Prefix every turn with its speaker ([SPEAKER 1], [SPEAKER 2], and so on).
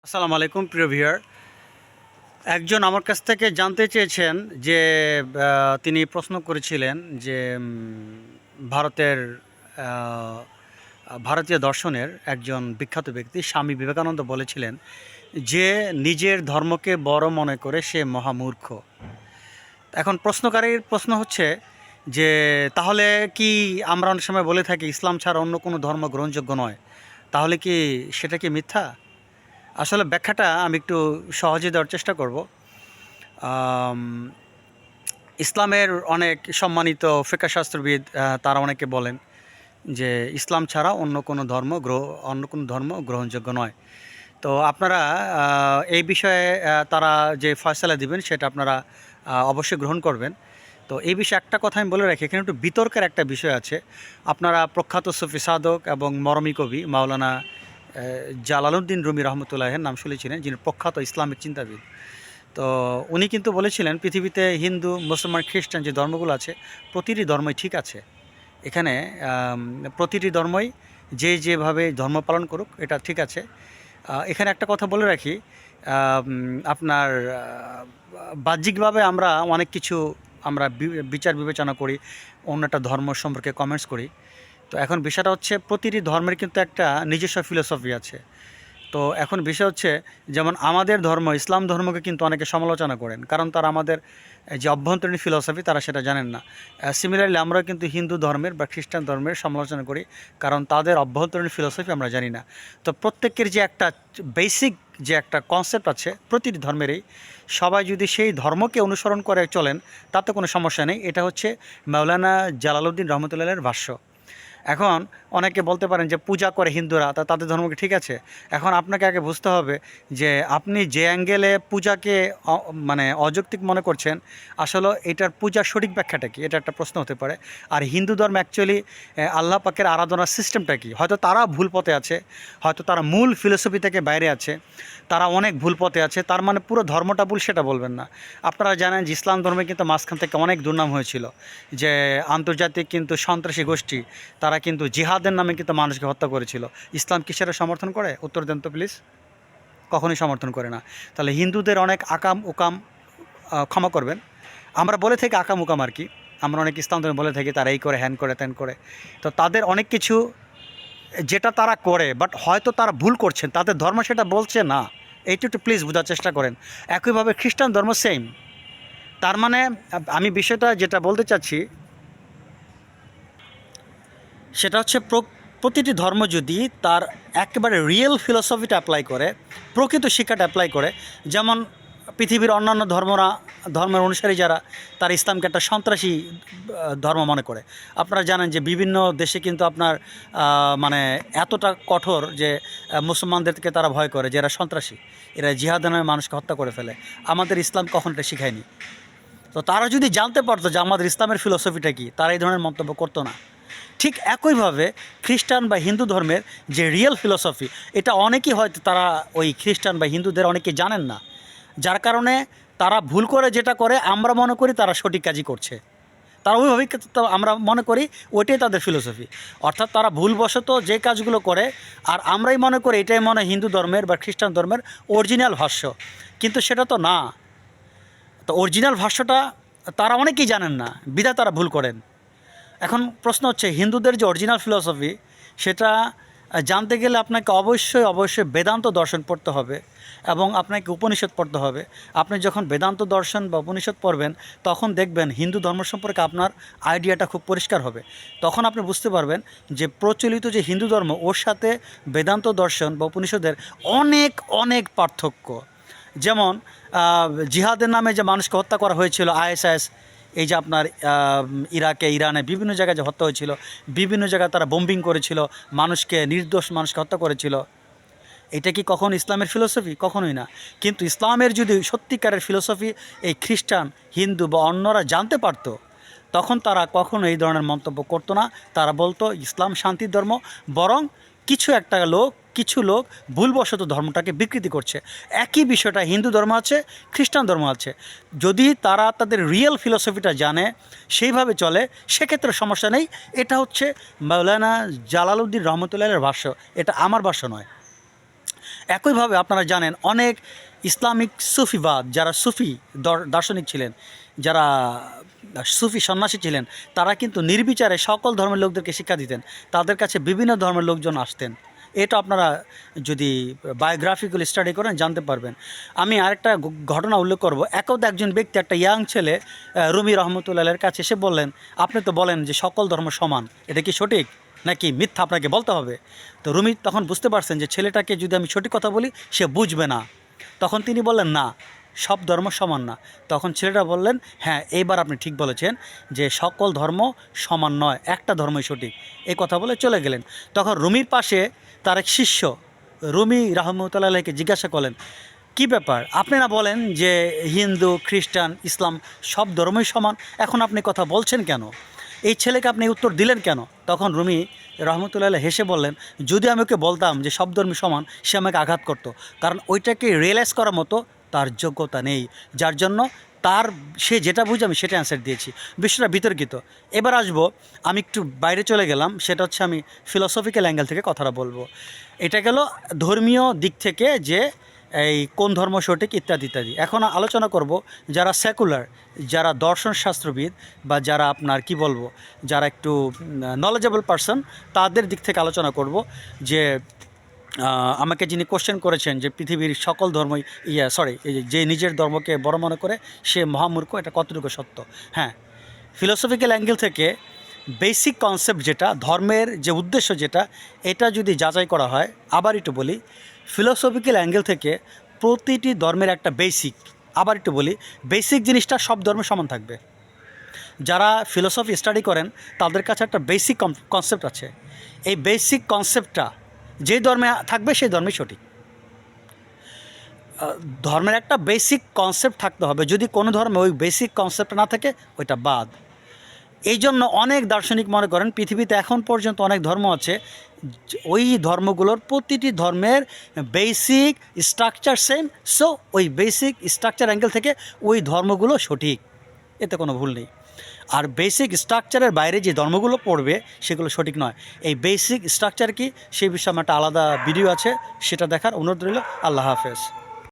[SPEAKER 1] আসসালামু আলাইকুম প্রিয় ভিউয়ার। একজন আমার কাছ থেকে জানতে চেয়েছেন যে তিনি প্রশ্ন করেছিলেন যে ভারতের আহ, ভারতীয় দর্শনের একজন বিখ্যাত ব্যক্তি স্বামী বিবেকানন্দ বলেছিলেন যে নিজের ধর্মকে বড় মনে করে সে মহামূর্খ। এখন প্রশ্নকারীর প্রশ্ন হচ্ছে যে তাহলে কি আমরা অনেক সময় বলে থাকি ইসলাম ছাড়া অন্য কোনো ধর্ম গ্রহণযোগ্য নয়, তাহলে কি সেটা কি মিথ্যা? আসলে ব্যাখ্যাটা আমি একটু সহজে দেওয়ার চেষ্টা করব। আম, ইসলামের অনেক সম্মানিত ফিকহ শাস্ত্রবিদ তারা অনেকে বলেন যে ইসলাম ছাড়া অন্য কোনো ধর্ম গ্রহণযোগ্য নয়। তো আপনারা এই বিষয়ে তারা যে ফয়সালা দিবেন সেটা আপনারা অবশ্যই গ্রহণ করবেন। তো এই বিষয়ে একটা কথা আমি বলে রাখি, এখানে একটু বিতর্কের একটা বিষয় আছে। আপনারা প্রখ্যাত সুফি সাধক এবং মরমী কবি মাওলানা জালালউদ্দিন রুমি রহমতুল্লাহের নাম শুনেছিলেন, যিনি প্রখ্যাত ইসলামিক চিন্তাবিদ। তো উনি কিন্তু বলেছিলেন পৃথিবীতে হিন্দু, মুসলমান, খ্রিস্টান যে ধর্মগুলো আছে প্রতিটি ধর্মই ঠিক আছে। এখানে প্রতিটি ধর্মই যে যেভাবে ধর্ম পালন করুক এটা ঠিক আছে। এখানে একটা কথা বলে রাখি, আপনার বাহ্যিকভাবে আমরা অনেক কিছু আমরা বিচার বিবেচনা করি, অন্য একটা ধর্ম সম্পর্কে কমেন্টস করি। তো এখন বিষয়টা হচ্ছে প্রতিটি ধর্মের কিন্তু একটা নিজস্ব ফিলোসফি আছে। তো এখন বিষয় হচ্ছে, যেমন আমাদের ধর্ম ইসলাম ধর্মকে কিন্তু অনেকে সমালোচনা করেন, কারণ তারা আমাদের যে অভ্যন্তরীণ ফিলোসফি তারা সেটা জানেন না। সিমিলারলি আমরা কিন্তু হিন্দু ধর্মের বা খ্রিস্টান ধর্মের সমালোচনা করি, কারণ তাদের অভ্যন্তরীণ ফিলোসফি আমরা জানি না। তো প্রত্যেকের যে একটা বেসিক যে একটা কনসেপ্ট আছে প্রতিটি ধর্মেরই, সবাই যদি সেই ধর্মকে অনুসরণ করে চলেন তাতে কোনো সমস্যা নেই। এটা হচ্ছে মাওলানা জালালউদ্দিন রহমতুল্লাহের ভাষ্য। এখন অনেকে বলতে পারেন যে পূজা করে হিন্দুরা, তা তাদের ধর্ম কি ঠিক আছে? এখন আপনাকে আগে বুঝতে হবে যে আপনি যে অ্যাঙ্গেলে পূজাকে মানে অযৌক্তিক মনে করছেন, আসলে এটার পূজার সঠিক ব্যাখ্যাটা কি, এটা একটা প্রশ্ন হতে পারে। আর হিন্দু ধর্ম অ্যাকচুয়ালি আল্লাহ পাকের আরাধনার সিস্টেমটা কি? হয়তো তারা ভুল পথে আছে, হয়তো তারা মূল ফিলোসফি থেকে বাইরে আছে, তারা অনেক ভুল পথে আছে, তার মানে পুরো ধর্মটা ভুল সেটা বলবেন না। আপনারা জানেন যে ইসলাম ধর্মে কিন্তু মাঝখান থেকে অনেক দুর্নাম হয়েছিল, যে আন্তর্জাতিক কিন্তু সন্ত্রাসী গোষ্ঠী তারা কিন্তু জিহাদের নামে কিন্তু মানুষকে হত্যা করেছিল। ইসলাম কি সেটা সমর্থন করে? উত্তর দেন তো প্লিজ। কখনোই সমর্থন করে না। তাহলে হিন্দুদের অনেক আকাম উকাম, ক্ষমা করবেন, আমরা বলে থাকি আকাম উকাম আর কি, আমরা অনেক ইসলাম ধর্মে বলে থাকি তারা এই করে, হ্যান করে, ত্যান করে। তো তাদের অনেক কিছু যেটা তারা করে, বাট হয়তো তারা ভুল করছেন, তাদের ধর্ম সেটা বলছে না। এইটা একটু প্লিজ বোঝার চেষ্টা করেন। একইভাবে খ্রিস্টান ধর্ম সেম। তার মানে আমি বিষয়টা যেটা বলতে চাচ্ছি সেটা হচ্ছে প্রতিটি ধর্ম যদি তার একেবারে রিয়েল ফিলোসফিটা অ্যাপ্লাই করে, প্রকৃত শিক্ষাটা অ্যাপ্লাই করে, যেমন পৃথিবীর অন্যান্য ধর্মের অনুসারী যারা, তারা ইসলামকে একটা সন্ত্রাসী ধর্ম মনে করে। আপনারা জানেন যে বিভিন্ন দেশে কিন্তু আপনার মানে এতটা কঠোর যে মুসলমানদেরকে তারা ভয় করে যে এরা সন্ত্রাসী, এরা জিহাদের নামে মানুষকে হত্যা করে ফেলে। আমাদের ইসলাম কখন এটা শিখায়নি। তো তারা যদি জানতে পারতো যে আমাদের ইসলামের ফিলোসফিটা কী, তারা এই ধরনের মন্তব্য করতো না। ঠিক একইভাবে খ্রিস্টান বা হিন্দু ধর্মের যে রিয়েল ফিলোসফি, এটা অনেকেই হয়তো তারা ওই খ্রিস্টান বা হিন্দুদের অনেকে জানেন না, যার কারণে তারা ভুল করে যেটা করে আমরা মনে করি তারা সঠিক কাজই করছে। তারা ওইভাবেই আমরা মনে করি ওইটাই তাদের ফিলোসফি। অর্থাৎ তারা ভুলবশত যে কাজগুলো করে আর আমরাই মনে করি এটাই মনে হিন্দু ধর্মের বা খ্রিস্টান ধর্মের অরিজিনাল ভাষ্য, কিন্তু সেটা তো না। তো অরিজিনাল ভাষ্যটা তারা অনেকেই জানেন না, বিধায় তারা ভুল করেন। এখন প্রশ্ন হচ্ছে হিন্দুদের যে অরিজিনাল ফিলসফি সেটা জানতে গেলে আপনাকে অবশ্যই বেদান্ত দর্শন পড়তে হবে এবং আপনাকে উপনিষদ পড়তে হবে। আপনি যখন বেদান্ত দর্শন বা উপনিষদ পড়বেন তখন দেখবেন হিন্দু ধর্ম সম্পর্কে আপনার আইডিয়াটা খুব পরিষ্কার হবে। তখন আপনি বুঝতে পারবেন যে প্রচলিত যে হিন্দু ধর্ম ওর সাথে বেদান্ত দর্শন বা উপনিষদের অনেক অনেক পার্থক্য। যেমন জিহাদের নামে যে মানুষকে হত্যা করা হয়েছিল, আইএসআইএস, এই যে আপনার ইরাকে, ইরানে বিভিন্ন জায়গায় যে হত্যা হয়েছিল, বিভিন্ন জায়গায় তারা বোম্বিং করেছিল, নির্দোষ মানুষকে হত্যা করেছিল, এটা কি কখন ইসলামের ফিলোসফি? কখনোই না। কিন্তু ইসলামের যদি সত্যিকারের ফিলোসফি এই খ্রিস্টান, হিন্দু বা অন্যরা জানতে পারতো, তখন তারা কখনো এই ধরনের মন্তব্য করতো না। তারা বলতো ইসলাম শান্তির ধর্ম, বরং কিছু লোক ভুলবশত ধর্মটাকে বিকৃতি করছে। একই বিষয়টা হিন্দু ধর্ম আছে, খ্রিস্টান ধর্ম আছে। যদি তারা তাদের রিয়েল ফিলোসফিটা জানে, সেইভাবে চলে, সেক্ষেত্রে সমস্যা নেই। এটা হচ্ছে মাওলানা জালালউদ্দিন রহমতুল্লাহের ভাষ্য, এটা আমার ভাষ্য নয়। একইভাবে আপনারা জানেন অনেক ইসলামিক সুফিবাদ, যারা সুফি দার্শনিক ছিলেন, যারা সুফি সন্ন্যাসী ছিলেন, তারা কিন্তু নির্বিচারে সকল ধর্মের লোকদেরকে শিক্ষা দিতেন। তাদের কাছে বিভিন্ন ধর্মের লোকজন আসতেন। এটা আপনারা যদি বায়োগ্রাফিক্যাল স্টাডি করেন জানতে পারবেন। আমি আরেকটা ঘটনা উল্লেখ করব। একজন ব্যক্তি, একটা ইয়াং ছেলে রুমি রহমতুল্লাহের কাছে এসে বললেন, আপনি তো বলেন যে সকল ধর্ম সমান, এটা কি সঠিক নাকি মিথ্যা আপনাকে বলতে হবে? তো রুমি তখন বুঝতে পারছেন যে ছেলেটাকে যদি আমি সঠিক কথা বলি সে বুঝবে না। তখন তিনি বললেন, না, সব ধর্ম সমান না। তখন ছেলেটা বললেন, হ্যাঁ, এইবার আপনি ঠিক বলেছেন যে সকল ধর্ম সমান নয়, একটা ধর্মই সঠিক। এই কথা বলে চলে গেলেন। তখন রুমির পাশে তার এক শিষ্য রুমি রহমতুল্লাহকে জিজ্ঞাসা করলেন, কি ব্যাপার, আপনি না বলেন যে হিন্দু, খ্রিস্টান, ইসলাম সব ধর্মই সমান, এখন আপনি কথা বলছেন কেন? এই ছেলেকে আপনি উত্তর দিলেন কেন? তখন রুমি রহমতুল্লাহ হেসে বললেন, যদি আমি ওকে বলতাম যে সব ধর্মই সমান, সে আমাকে আঘাত করতো, কারণ ওইটাকে রিয়েলাইজ করার মতো তার যোগ্যতা নেই, যার জন্য সে যেটা বুঝে আমি সেটা অ্যান্সার দিয়েছি। বিষয়টা বিতর্কিত। এবার আসবো, আমি একটু বাইরে চলে গেলাম, সেটা হচ্ছে আমি ফিলোসফিক্যাল অ্যাঙ্গেল থেকে কথাটা বলবো। এটা গেল ধর্মীয় দিক থেকে, যে এই কোন ধর্ম সঠিক ইত্যাদি ইত্যাদি। এখন আলোচনা করব যারা সেকুলার, যারা দর্শন শাস্ত্রবিদ, বা যারা আপনার কি বলবো, যারা একটু নলেজেবল পারসন, তাদের দিক থেকে আলোচনা করব। যে আমাকে যিনি কোশ্চেন করেছেন যে পৃথিবীর সকল ধর্মই যে নিজের ধর্মকে বড় মনে করে সে মহামূর্খ, এটা কতটুকু সত্য? হ্যাঁ, ফিলোসফিক্যাল অ্যাঙ্গেল থেকে বেসিক কনসেপ্ট যেটা, ধর্মের যে উদ্দেশ্য যেটা, এটা যদি যাচাই করা হয়, আবার একটু বলি, ফিলোসফিক্যাল অ্যাঙ্গেল থেকে প্রতিটি ধর্মের একটা বেসিক জিনিসটা সব ধর্মে সমান থাকবে। যারা ফিলোসফি স্টাডি করেন তাদের কাছে একটা বেসিক কনসেপ্ট আছে। এই বেসিক কনসেপ্টটা যে ধর্মে থাকবে সেই ধর্মই সঠিক। ধর্মের একটা বেসিক কনসেপ্ট থাকতে হবে, যদি কোনো ধর্মে ওই বেসিক কনসেপ্ট না থাকে ওইটা বাদ। এই জন্য অনেক দার্শনিক মনে করেন পৃথিবীতে এখন পর্যন্ত অনেক ধর্ম আছে, ওই ধর্মগুলোর প্রতিটি ধর্মের বেসিক স্ট্রাকচার সেম, সো ওই বেসিক স্ট্রাকচার অ্যাঙ্গেল থেকে ওই ধর্মগুলো সঠিক, এতে কোনো ভুল নেই। আর বেসিক স্ট্রাকচারের বাইরে যে ধর্মগুলো পড়বে সেগুলো সঠিক নয়। এই বেসিক স্ট্রাকচার কি, সেই বিষয়ে আমার একটা আলাদা ভিডিও আছে, সেটা দেখার অনুরোধ রইল। আল্লাহ হাফেজ।